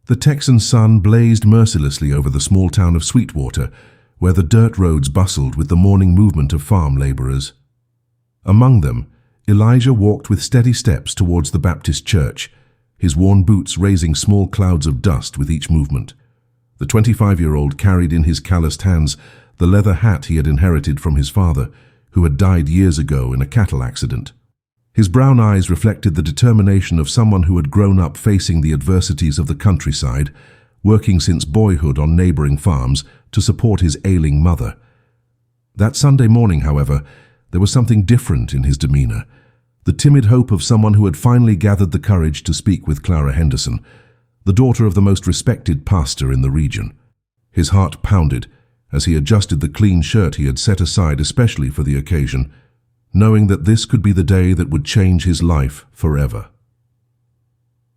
The Texan sun blazed mercilessly over the small town of Sweetwater, where the dirt roads bustled with the morning movement of farm laborers. Among them, Elijah walked with steady steps towards the Baptist church, his worn boots raising small clouds of dust with each movement. The 25-year-old carried in his calloused hands the leather hat he had inherited from his father, who had died years ago in a cattle accident. His brown eyes reflected the determination of someone who had grown up facing the adversities of the countryside, working since boyhood on neighboring farms to support his ailing mother. That Sunday morning, however, there was something different in his demeanor, the timid hope of someone who had finally gathered the courage to speak with Clara Henderson, the daughter of the most respected pastor in the region. His heart pounded as he adjusted the clean shirt he had set aside especially for the occasion, knowing that this could be the day that would change his life forever.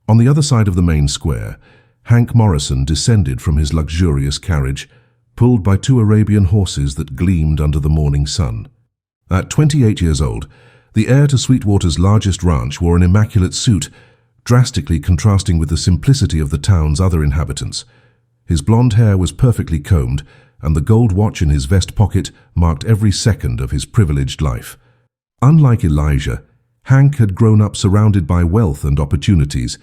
On the other side of the main square, Hank Morrison descended from his luxurious carriage, pulled by 2 Arabian horses that gleamed under the morning sun. At 28 years old, the heir to Sweetwater's largest ranch wore an immaculate suit, drastically contrasting with the simplicity of the town's other inhabitants. His blonde hair was perfectly combed, and the gold watch in his vest pocket marked every second of his privileged life. Unlike Elijah, Hank had grown up surrounded by wealth and opportunities,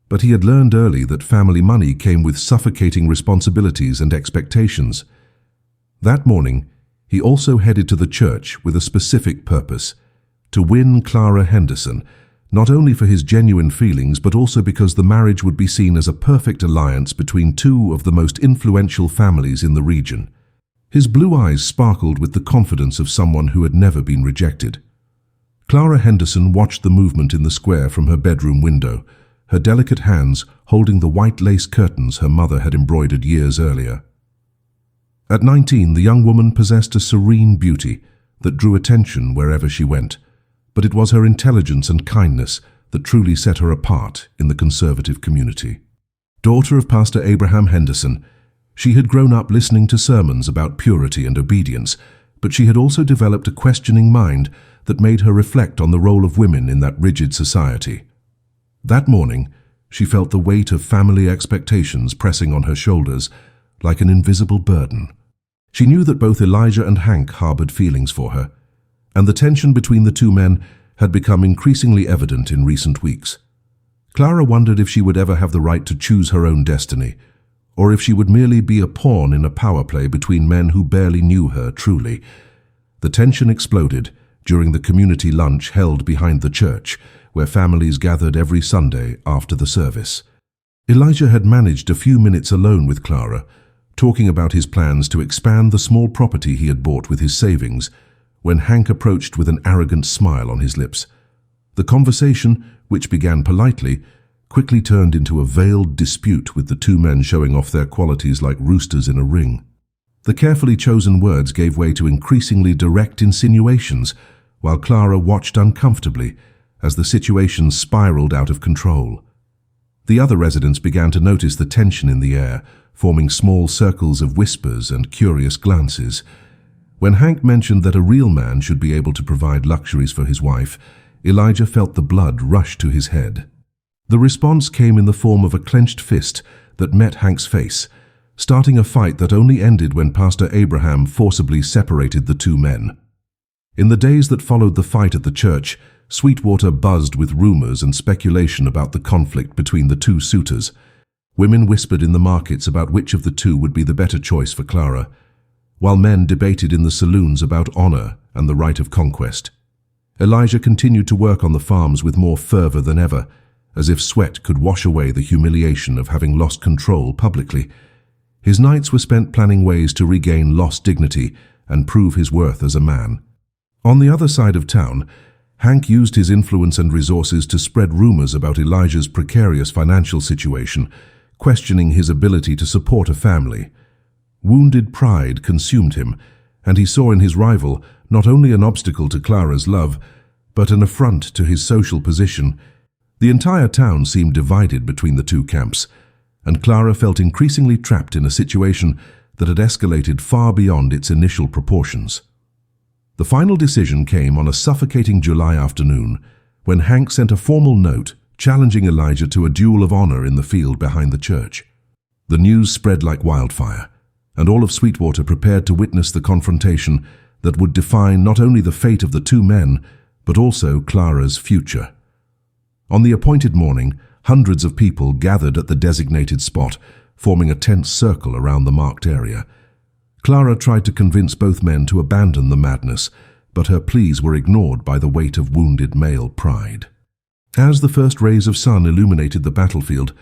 but he had learned early that family money came with suffocating responsibilities and expectations. That morning, he also headed to the church with a specific purpose: to win Clara Henderson, not only for his genuine feelings but also because the marriage would be seen as a perfect alliance between 2 of the most influential families in the region. His blue eyes sparkled with the confidence of someone who had never been rejected. Clara Henderson watched the movement in the square from her bedroom window, her delicate hands holding the white lace curtains her mother had embroidered years earlier. At 19, the young woman possessed a serene beauty that drew attention wherever she went, but it was her intelligence and kindness that truly set her apart in the conservative community. Daughter of Pastor Abraham Henderson, she had grown up listening to sermons about purity and obedience, but she had also developed a questioning mind that made her reflect on the role of women in that rigid society. That morning, she felt the weight of family expectations pressing on her shoulders like an invisible burden. She knew that both Elijah and Hank harbored feelings for her, and the tension between the 2 men had become increasingly evident in recent weeks. Clara wondered if she would ever have the right to choose her own destiny, or if she would merely be a pawn in a power play between men who barely knew her truly. The tension exploded during the community lunch held behind the church, where families gathered every Sunday after the service. Elijah had managed a few minutes alone with Clara, talking about his plans to expand the small property he had bought with his savings, when Hank approached with an arrogant smile on his lips. The conversation, which began politely, quickly turned into a veiled dispute with the 2 men showing off their qualities like roosters in a ring. The carefully chosen words gave way to increasingly direct insinuations, while Clara watched uncomfortably as the situation spiraled out of control. The other residents began to notice the tension in the air, forming small circles of whispers and curious glances. When Hank mentioned that a real man should be able to provide luxuries for his wife, Elijah felt the blood rush to his head. The response came in the form of a clenched fist that met Hank's face, starting a fight that only ended when Pastor Abraham forcibly separated the 2 men. In the days that followed the fight at the church, Sweetwater buzzed with rumors and speculation about the conflict between the 2 suitors. Women whispered in the markets about which of the 2 would be the better choice for Clara, while men debated in the saloons about honor and the right of conquest. Elijah continued to work on the farms with more fervor than ever, as if sweat could wash away the humiliation of having lost control publicly. His nights were spent planning ways to regain lost dignity and prove his worth as a man. On the other side of town, Hank used his influence and resources to spread rumors about Elijah's precarious financial situation, questioning his ability to support a family. Wounded pride consumed him, and he saw in his rival not only an obstacle to Clara's love, but an affront to his social position. The entire town seemed divided between the 2 camps, and Clara felt increasingly trapped in a situation that had escalated far beyond its initial proportions. The final decision came on a suffocating July afternoon, when Hank sent a formal note challenging Elijah to a duel of honor in the field behind the church. The news spread like wildfire, and all of Sweetwater prepared to witness the confrontation that would define not only the fate of the two men, but also Clara's future. On the appointed morning, hundreds of people gathered at the designated spot, forming a tense circle around the marked area. Clara tried to convince both men to abandon the madness, but her pleas were ignored by the weight of wounded male pride. As the first rays of sun illuminated the battlefield,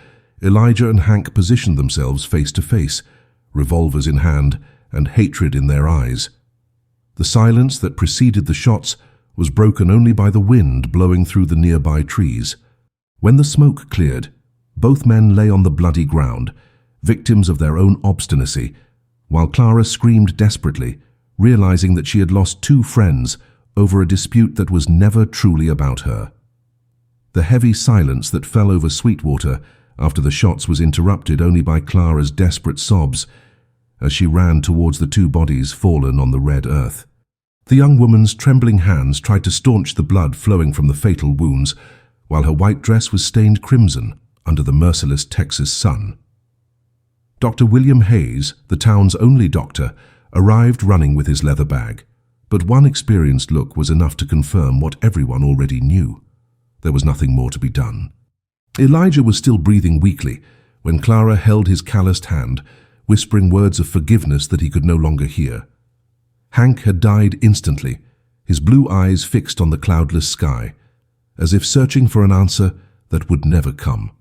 Elijah and Hank positioned themselves face to face, revolvers in hand and hatred in their eyes. The silence that preceded the shots was broken only by the wind blowing through the nearby trees. When the smoke cleared, both men lay on the bloody ground, victims of their own obstinacy, while Clara screamed desperately, realizing that she had lost two friends over a dispute that was never truly about her. The heavy silence that fell over Sweetwater after the shots was interrupted only by Clara's desperate sobs as she ran towards the two bodies fallen on the red earth. The young woman's trembling hands tried to staunch the blood flowing from the fatal wounds, while her white dress was stained crimson under the merciless Texas sun. Dr. William Hayes, the town's only doctor, arrived running with his leather bag, but one experienced look was enough to confirm what everyone already knew. There was nothing more to be done. Elijah was still breathing weakly when Clara held his calloused hand, whispering words of forgiveness that he could no longer hear. Hank had died instantly, his blue eyes fixed on the cloudless sky, as if searching for an answer that would never come.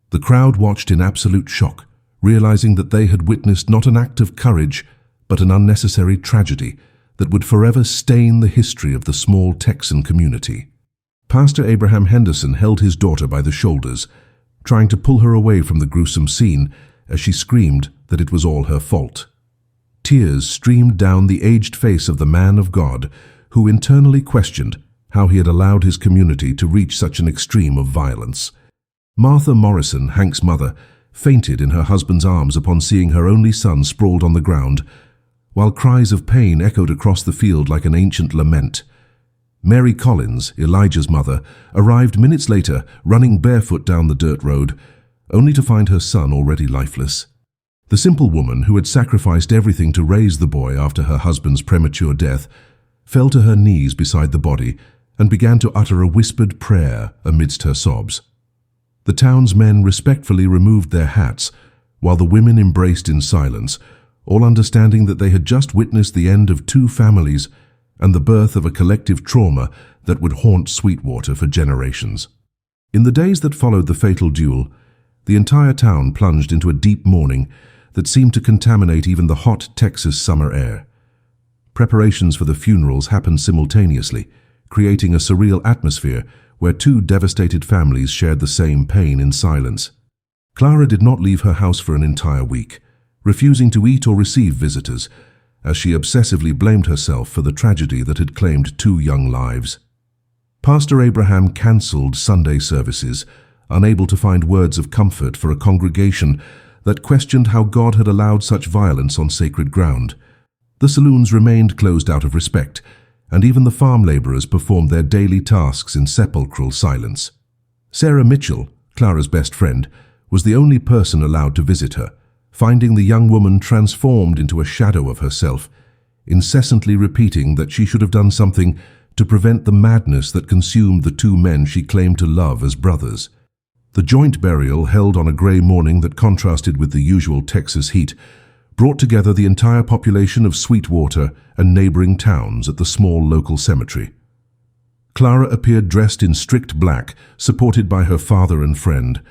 The crowd watched in absolute shock, realizing that they had witnessed not an act of courage, but an unnecessary tragedy that would forever stain the history of the small Texan community. Pastor Abraham Henderson held his daughter by the shoulders, trying to pull her away from the gruesome scene as she screamed that it was all her fault. Tears streamed down the aged face of the man of God, who internally questioned how he had allowed his community to reach such an extreme of violence. Martha Morrison, Hank's mother, fainted in her husband's arms upon seeing her only son sprawled on the ground, while cries of pain echoed across the field like an ancient lament. Mary Collins, Elijah's mother, arrived minutes later, running barefoot down the dirt road, only to find her son already lifeless. The simple woman, who had sacrificed everything to raise the boy after her husband's premature death, fell to her knees beside the body and began to utter a whispered prayer amidst her sobs. The town's men respectfully removed their hats, while the women embraced in silence, all understanding that they had just witnessed the end of two families and the birth of a collective trauma that would haunt Sweetwater for generations. In the days that followed the fatal duel, the entire town plunged into a deep mourning that seemed to contaminate even the hot Texas summer air. Preparations for the funerals happened simultaneously, creating a surreal atmosphere where two devastated families shared the same pain in silence. Clara did not leave her house for an entire week, refusing to eat or receive visitors, as she obsessively blamed herself for the tragedy that had claimed two young lives. Pastor Abraham cancelled Sunday services, unable to find words of comfort for a congregation that questioned how God had allowed such violence on sacred ground. The saloons remained closed out of respect, and even the farm laborers performed their daily tasks in sepulchral silence. Sarah Mitchell, Clara's best friend, was the only person allowed to visit her, finding the young woman transformed into a shadow of herself, incessantly repeating that she should have done something to prevent the madness that consumed the two men she claimed to love as brothers. The joint burial, held on a grey morning that contrasted with the usual Texas heat, brought together the entire population of Sweetwater and neighboring towns at the small local cemetery. Clara appeared dressed in strict black, supported by her father and friend,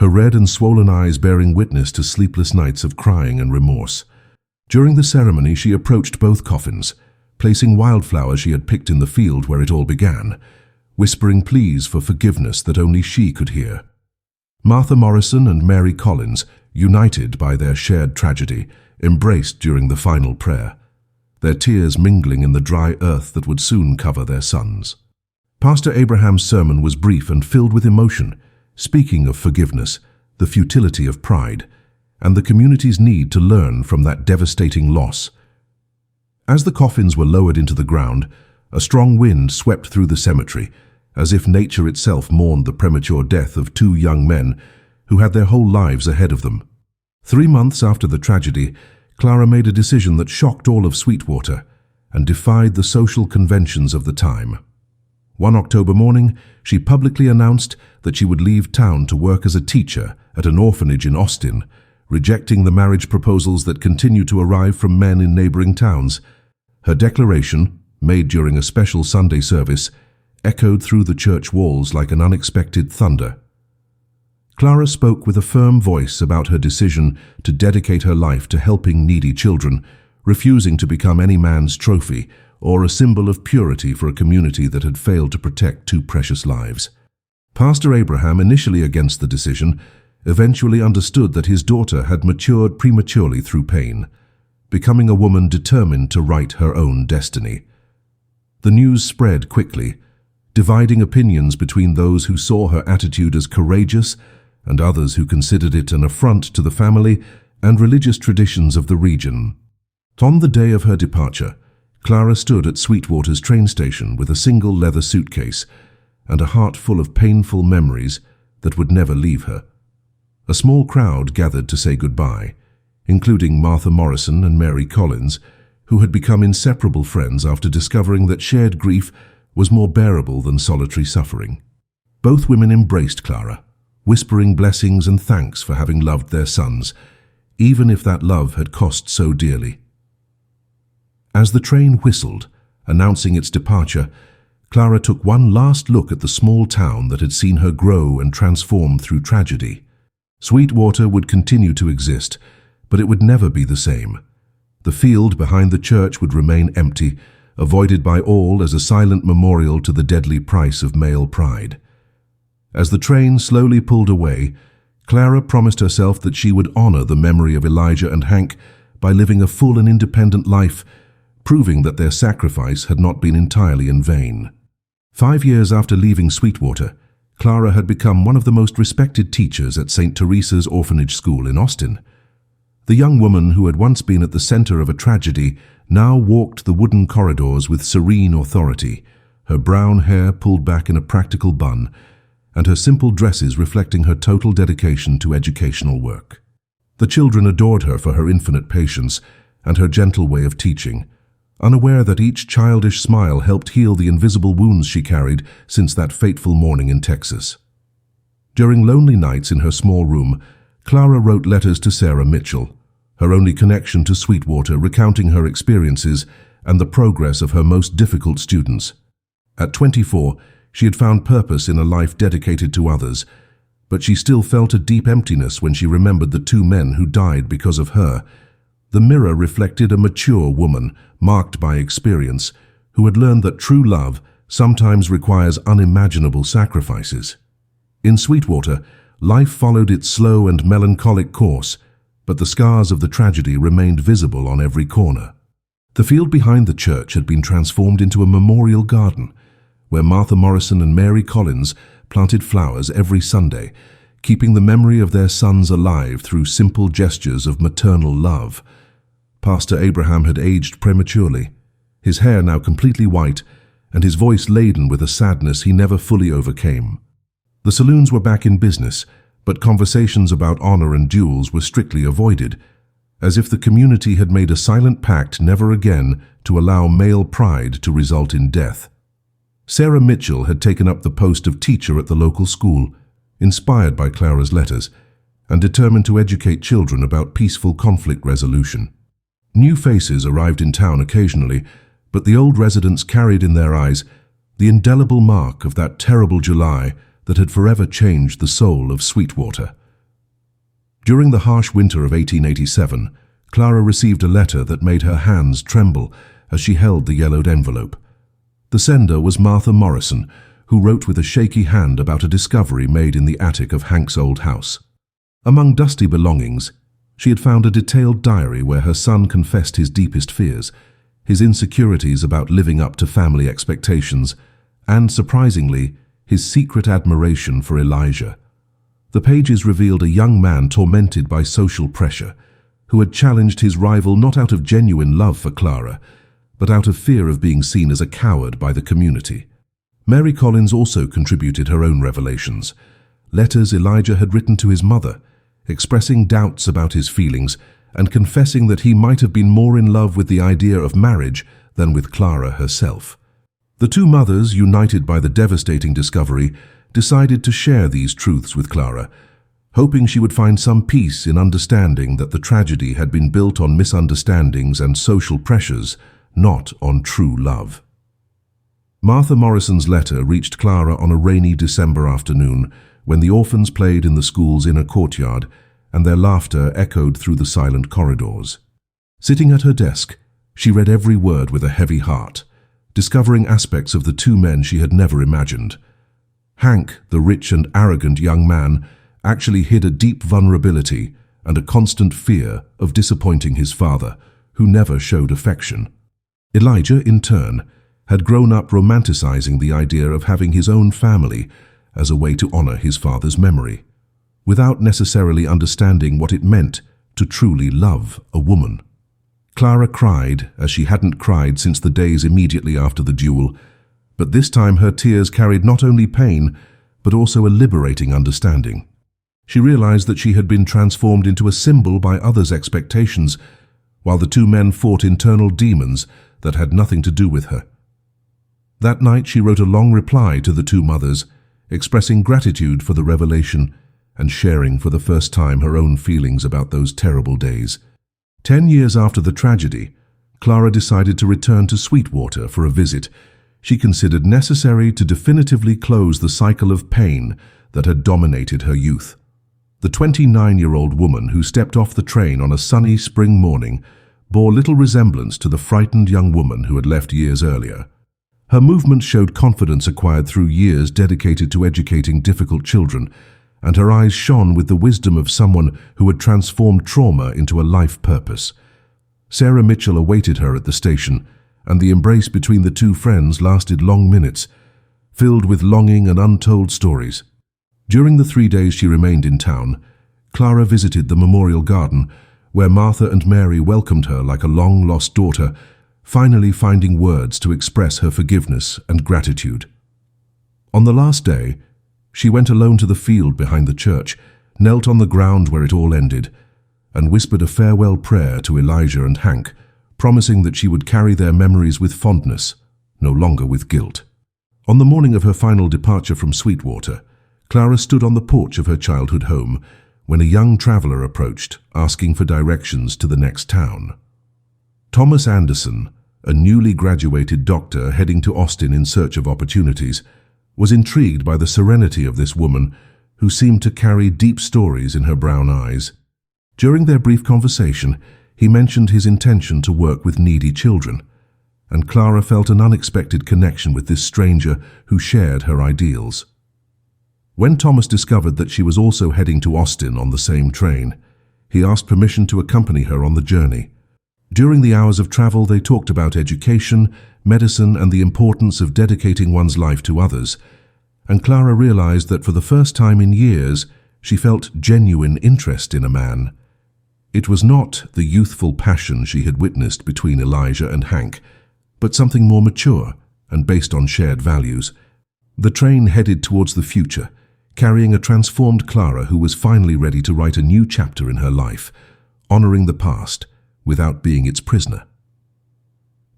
her red and swollen eyes bearing witness to sleepless nights of crying and remorse. During the ceremony, she approached both coffins, placing wildflowers she had picked in the field where it all began, whispering pleas for forgiveness that only she could hear. Martha Morrison and Mary Collins, united by their shared tragedy, embraced during the final prayer, their tears mingling in the dry earth that would soon cover their sons. Pastor Abraham's sermon was brief and filled with emotion, speaking of forgiveness, the futility of pride, and the community's need to learn from that devastating loss. As the coffins were lowered into the ground, a strong wind swept through the cemetery, as if nature itself mourned the premature death of two young men who had their whole lives ahead of them. 3 months after the tragedy, Clara made a decision that shocked all of Sweetwater and defied the social conventions of the time. One October morning, she publicly announced that she would leave town to work as a teacher at an orphanage in Austin, rejecting the marriage proposals that continued to arrive from men in neighboring towns. Her declaration, made during a special Sunday service, echoed through the church walls like an unexpected thunder. Clara spoke with a firm voice about her decision to dedicate her life to helping needy children, refusing to become any man's trophy or a symbol of purity for a community that had failed to protect two precious lives. Pastor Abraham, initially against the decision, eventually understood that his daughter had matured prematurely through pain, becoming a woman determined to write her own destiny. The news spread quickly, dividing opinions between those who saw her attitude as courageous and others who considered it an affront to the family and religious traditions of the region. On the day of her departure, Clara stood at Sweetwater's train station with a single leather suitcase and a heart full of painful memories that would never leave her. A small crowd gathered to say goodbye, including Martha Morrison and Mary Collins, who had become inseparable friends after discovering that shared grief was more bearable than solitary suffering. Both women embraced Clara, whispering blessings and thanks for having loved their sons, even if that love had cost so dearly. As the train whistled, announcing its departure, Clara took one last look at the small town that had seen her grow and transform through tragedy. Sweetwater would continue to exist, but it would never be the same. The field behind the church would remain empty, avoided by all as a silent memorial to the deadly price of male pride. As the train slowly pulled away, Clara promised herself that she would honor the memory of Elijah and Hank by living a full and independent life, proving that their sacrifice had not been entirely in vain. 5 years after leaving Sweetwater, Clara had become one of the most respected teachers at St. Teresa's Orphanage School in Austin. The young woman who had once been at the center of a tragedy now walked the wooden corridors with serene authority, her brown hair pulled back in a practical bun, and her simple dresses reflecting her total dedication to educational work. The children adored her for her infinite patience and her gentle way of teaching, unaware that each childish smile helped heal the invisible wounds she carried since that fateful morning in Texas. During lonely nights in her small room, Clara wrote letters to Sarah Mitchell, her only connection to Sweetwater, recounting her experiences and the progress of her most difficult students. At 24, she had found purpose in a life dedicated to others, but she still felt a deep emptiness when she remembered the 2 men who died because of her. The mirror reflected a mature woman, marked by experience, who had learned that true love sometimes requires unimaginable sacrifices. In Sweetwater, life followed its slow and melancholic course, but the scars of the tragedy remained visible on every corner. The field behind the church had been transformed into a memorial garden, where Martha Morrison and Mary Collins planted flowers every Sunday, keeping the memory of their sons alive through simple gestures of maternal love. Pastor Abraham had aged prematurely, his hair now completely white, and his voice laden with a sadness he never fully overcame. The saloons were back in business, but conversations about honor and duels were strictly avoided, as if the community had made a silent pact never again to allow male pride to result in death. Sarah Mitchell had taken up the post of teacher at the local school, inspired by Clara's letters, and determined to educate children about peaceful conflict resolution. New faces arrived in town occasionally, but the old residents carried in their eyes the indelible mark of that terrible July that had forever changed the soul of Sweetwater. During the harsh winter of 1887, Clara received a letter that made her hands tremble as she held the yellowed envelope. The sender was Martha Morrison, who wrote with a shaky hand about a discovery made in the attic of Hank's old house. Among dusty belongings, she had found a detailed diary where her son confessed his deepest fears, his insecurities about living up to family expectations, and, surprisingly, his secret admiration for Elijah. The pages revealed a young man tormented by social pressure, who had challenged his rival not out of genuine love for Clara, but out of fear of being seen as a coward by the community. Mary Collins also contributed her own revelations. Letters Elijah had written to his mother, expressing doubts about his feelings and confessing that he might have been more in love with the idea of marriage than with Clara herself. The two mothers, united by the devastating discovery, decided to share these truths with Clara, hoping she would find some peace in understanding that the tragedy had been built on misunderstandings and social pressures, not on true love. Martha Morrison's letter reached Clara on a rainy December afternoon when the orphans played in the school's inner courtyard and their laughter echoed through the silent corridors. Sitting at her desk, she read every word with a heavy heart, discovering aspects of the two men she had never imagined. Hank, the rich and arrogant young man, actually hid a deep vulnerability and a constant fear of disappointing his father, who never showed affection. Elijah, in turn, had grown up romanticizing the idea of having his own family as a way to honor his father's memory, without necessarily understanding what it meant to truly love a woman. Clara cried as she hadn't cried since the days immediately after the duel, but this time her tears carried not only pain, but also a liberating understanding. She realized that she had been transformed into a symbol by others' expectations, while the two men fought internal demons that had nothing to do with her. That night she wrote a long reply to the two mothers, expressing gratitude for the revelation and sharing for the first time her own feelings about those terrible days. 10 years after the tragedy, Clara decided to return to Sweetwater for a visit she considered necessary to definitively close the cycle of pain that had dominated her youth. The 29-year-old woman who stepped off the train on a sunny spring morning bore little resemblance to the frightened young woman who had left years earlier. Her movements showed confidence acquired through years dedicated to educating difficult children, and her eyes shone with the wisdom of someone who had transformed trauma into a life purpose. Sarah Mitchell awaited her at the station, and the embrace between the two friends lasted long minutes, filled with longing and untold stories. During the 3 days she remained in town, Clara visited the memorial garden, where Martha and Mary welcomed her like a long-lost daughter, finally finding words to express her forgiveness and gratitude. On the last day, she went alone to the field behind the church, knelt on the ground where it all ended, and whispered a farewell prayer to Elijah and Hank, promising that she would carry their memories with fondness, no longer with guilt. On the morning of her final departure from Sweetwater, Clara stood on the porch of her childhood home when a young traveler approached, asking for directions to the next town. Thomas Anderson, a newly graduated doctor heading to Austin in search of opportunities, was intrigued by the serenity of this woman who seemed to carry deep stories in her brown eyes. During their brief conversation, he mentioned his intention to work with needy children, and Clara felt an unexpected connection with this stranger who shared her ideals. When Thomas discovered that she was also heading to Austin on the same train, he asked permission to accompany her on the journey. During the hours of travel, they talked about education, medicine, and the importance of dedicating one's life to others, and Clara realized that for the first time in years, she felt genuine interest in a man. It was not the youthful passion she had witnessed between Elijah and Hank, but something more mature and based on shared values. The train headed towards the future, carrying a transformed Clara who was finally ready to write a new chapter in her life, honoring the past without being its prisoner.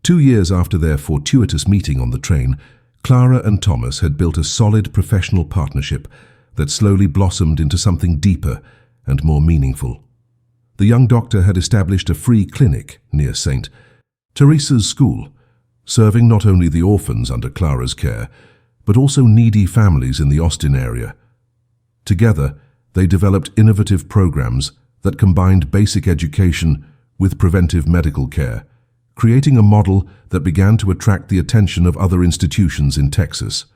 2 years after their fortuitous meeting on the train, Clara and Thomas had built a solid professional partnership that slowly blossomed into something deeper and more meaningful. The young doctor had established a free clinic near St. Teresa's School, serving not only the orphans under Clara's care, but also needy families in the Austin area. Together, they developed innovative programs that combined basic education with preventive medical care, creating a model that began to attract the attention of other institutions in Texas.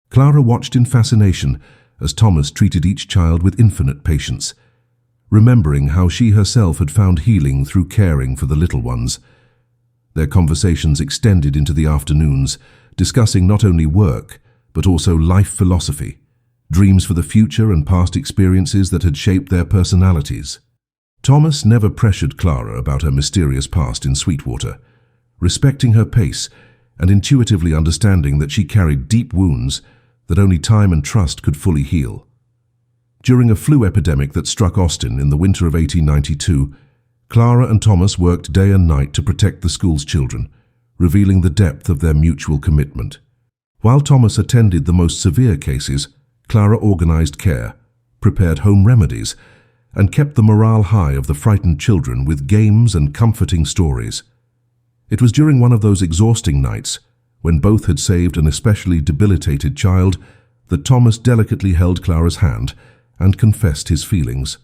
Clara watched in fascination as Thomas treated each child with infinite patience, remembering how she herself had found healing through caring for the little ones. Their conversations extended into the afternoons, discussing not only work, but also life philosophy, dreams for the future and past experiences that had shaped their personalities. Thomas never pressured Clara about her mysterious past in Sweetwater, respecting her pace and intuitively understanding that she carried deep wounds that only time and trust could fully heal. During a flu epidemic that struck Austin in the winter of 1892, Clara and Thomas worked day and night to protect the school's children, revealing the depth of their mutual commitment. While Thomas attended the most severe cases, Clara organized care, prepared home remedies, and kept the morale high of the frightened children with games and comforting stories. It was during one of those exhausting nights, when both had saved an especially debilitated child, that Thomas delicately held Clara's hand and confessed his feelings.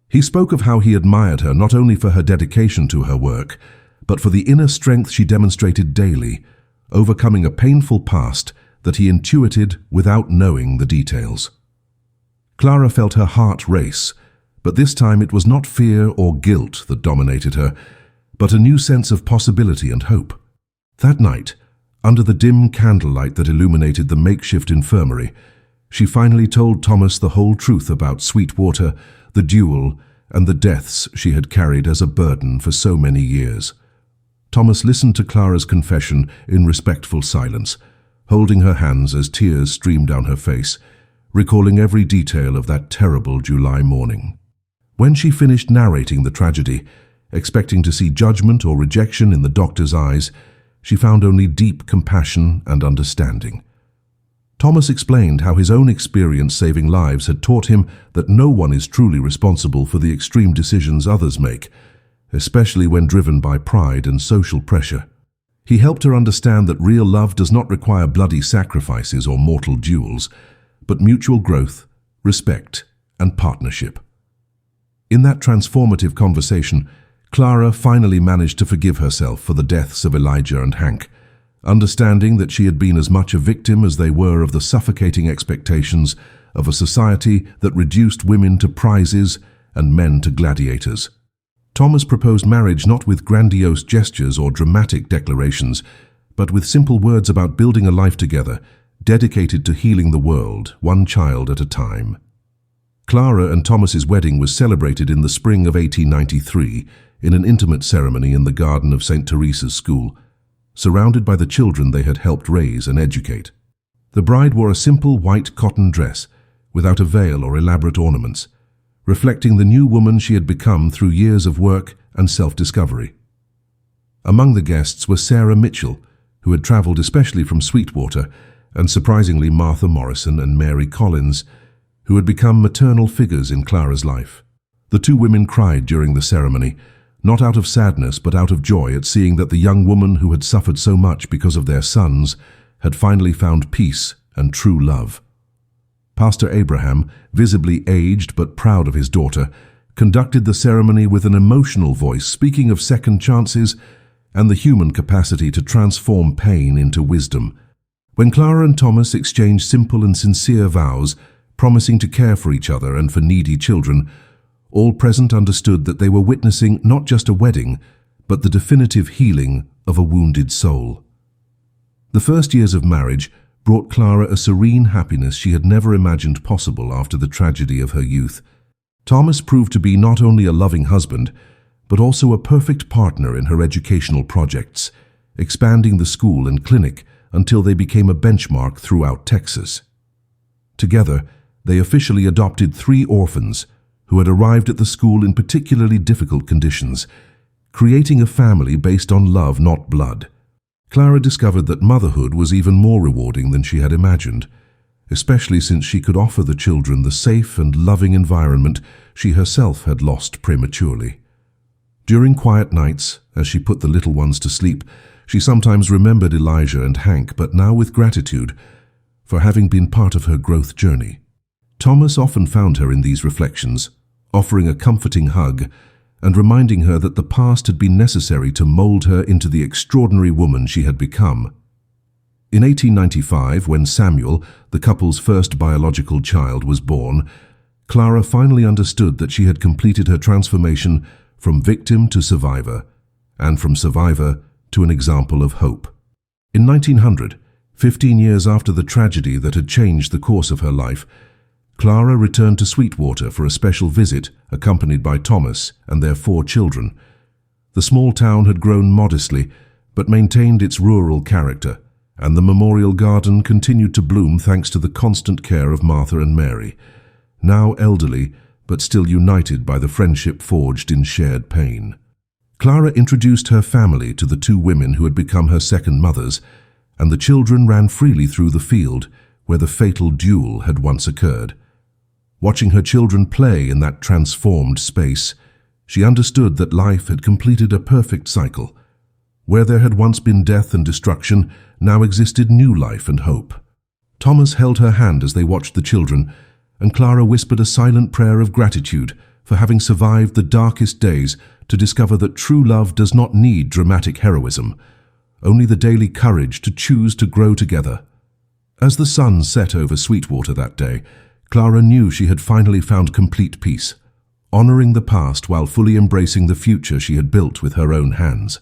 He spoke of how he admired her not only for her dedication to her work, but for the inner strength she demonstrated daily, overcoming a painful past that he intuited without knowing the details. Clara felt her heart race, but this time it was not fear or guilt that dominated her, but a new sense of possibility and hope. That night, under the dim candlelight that illuminated the makeshift infirmary, she finally told Thomas the whole truth about Sweetwater, the duel, and the deaths she had carried as a burden for so many years. Thomas listened to Clara's confession in respectful silence, holding her hands as tears streamed down her face, recalling every detail of that terrible July morning. When she finished narrating the tragedy, expecting to see judgment or rejection in the doctor's eyes, she found only deep compassion and understanding. Thomas explained how his own experience saving lives had taught him that no one is truly responsible for the extreme decisions others make, especially when driven by pride and social pressure. He helped her understand that real love does not require bloody sacrifices or mortal duels, but mutual growth, respect, and partnership. In that transformative conversation, Clara finally managed to forgive herself for the deaths of Elijah and Hank, understanding that she had been as much a victim as they were of the suffocating expectations of a society that reduced women to prizes and men to gladiators. Thomas proposed marriage not with grandiose gestures or dramatic declarations, but with simple words about building a life together, dedicated to healing the world, one child at a time. Clara and Thomas's wedding was celebrated in the spring of 1893 in an intimate ceremony in the garden of St. Teresa's School, surrounded by the children they had helped raise and educate. The bride wore a simple white cotton dress, without a veil or elaborate ornaments, reflecting the new woman she had become through years of work and self-discovery. Among the guests were Sarah Mitchell, who had traveled especially from Sweetwater, and surprisingly Martha Morrison and Mary Collins, who had become maternal figures in Clara's life. The two women cried during the ceremony, not out of sadness but out of joy at seeing that the young woman who had suffered so much because of their sons had finally found peace and true love. Pastor Abraham, visibly aged but proud of his daughter, conducted the ceremony with an emotional voice, speaking of second chances and the human capacity to transform pain into wisdom. When Clara and Thomas exchanged simple and sincere vows, promising to care for each other and for needy children, all present understood that they were witnessing not just a wedding, but the definitive healing of a wounded soul. The first years of marriage brought Clara a serene happiness she had never imagined possible after the tragedy of her youth. Thomas proved to be not only a loving husband, but also a perfect partner in her educational projects, expanding the school and clinic until they became a benchmark throughout Texas. Together, they officially adopted 3 orphans who had arrived at the school in particularly difficult conditions, creating a family based on love, not blood. Clara discovered that motherhood was even more rewarding than she had imagined, especially since she could offer the children the safe and loving environment she herself had lost prematurely. During quiet nights, as she put the little ones to sleep, she sometimes remembered Elijah and Hank, but now with gratitude for having been part of her growth journey. Thomas often found her in these reflections, offering a comforting hug and reminding her that the past had been necessary to mold her into the extraordinary woman she had become. In 1895, when Samuel, the couple's first biological child, was born, Clara finally understood that she had completed her transformation from victim to survivor, and from survivor to an example of hope. In 1900, 15 years after the tragedy that had changed the course of her life, Clara returned to Sweetwater for a special visit, accompanied by Thomas and their 4 children. The small town had grown modestly, but maintained its rural character, and the memorial garden continued to bloom thanks to the constant care of Martha and Mary, now elderly but still united by the friendship forged in shared pain. Clara introduced her family to the two women who had become her second mothers, and the children ran freely through the field where the fatal duel had once occurred. Watching her children play in that transformed space, she understood that life had completed a perfect cycle. Where there had once been death and destruction, now existed new life and hope. Thomas held her hand as they watched the children, and Clara whispered a silent prayer of gratitude for having survived the darkest days to discover that true love does not need dramatic heroism, only the daily courage to choose to grow together. As the sun set over Sweetwater that day, Clara knew she had finally found complete peace, honoring the past while fully embracing the future she had built with her own hands.